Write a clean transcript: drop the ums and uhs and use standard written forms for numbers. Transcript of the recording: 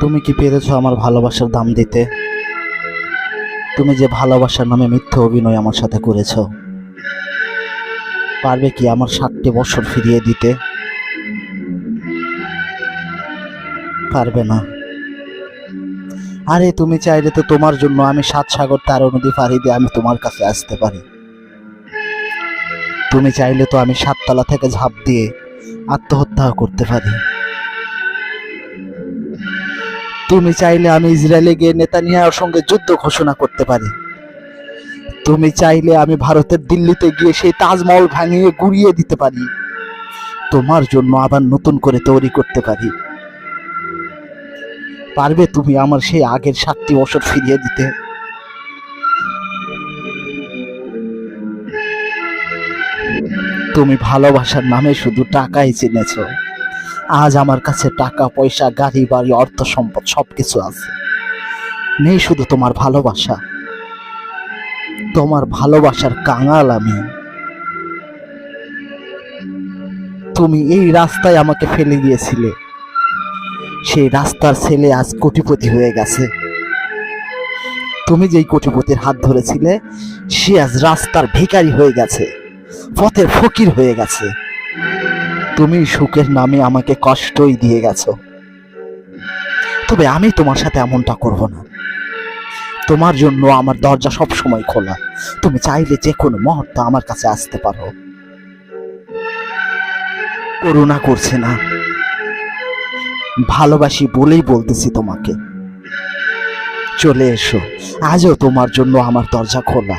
তুমি কি পেরেছো আমার ভালোবাসার দাম দিতে? তুমি যে ভালোবাসার নামে মিথ্যে অভিনয় আমার সাথে করেছো, পারবে কি আমার 60টি বছর ফিরিয়ে দিতে? পারবে না। আরে তুমি চাইলে তো তোমার জন্য আমি 7 সাগর 13 নদী পাড়ি দিয়ে আমি তোমার কাছে আসতে পারি। তুমি চাইলে তো আমি 7 তলা থেকে ঝাঁপ দিয়ে আত্মহত্যা করতে পারি। তুমি চাইলে আমি ইসরায়েলে গিয়ে নেতানিয়াহুর সঙ্গে যুদ্ধ ঘোষণা করতে পারি। তুমি চাইলে আমি ভারতের দিল্লিতে গিয়ে সেই তাজমহল ভাঙিয়ে গুড়িয়ে দিতে পারি। তোমার জন্য আবার নতুন করে তৈরি করতে পারি। পারবে তুমি আমার সেই আগের 7টি বছর ফিরিয়ে দিতে? তুমি ভালোবাসার নামে শুধু টাকাই চিনেছো। আজ আমার কাছে টাকা পয়সা গাড়ি বাড়ি অর্থ সম্পদ সবকিছু আছে, নেই শুধু তোমার ভালোবাসা। তোমার ভালোবাসার কাঙাল আমি। তুমি এই রাস্তায় আমাকে ফেলে গিয়েছিলে, সেই রাস্তার ছেলে আজ কোটিপতি হয়ে গেছে। তুমি যেই কোটিপতির হাত ধরেছিলে সে আজ রাস্তার ভিখারি হয়ে গেছে, পথের ফকির হয়ে গেছে। তুমি সুখের নামে আমাকে কষ্টই দিয়ে গেছো, তবে আমি তোমার সাথে এমনটা করব না। তোমার জন্য আমার দরজা সব সময় খোলা। তুমি চাইলে যে কোনো মুহূর্তে আমার কাছে আসতে পারো। করুণা করছে না, ভালোবাসি বলেই বলতেছি তোমাকে। চলে এসো, আজও তোমার জন্য আমার দরজা খোলা।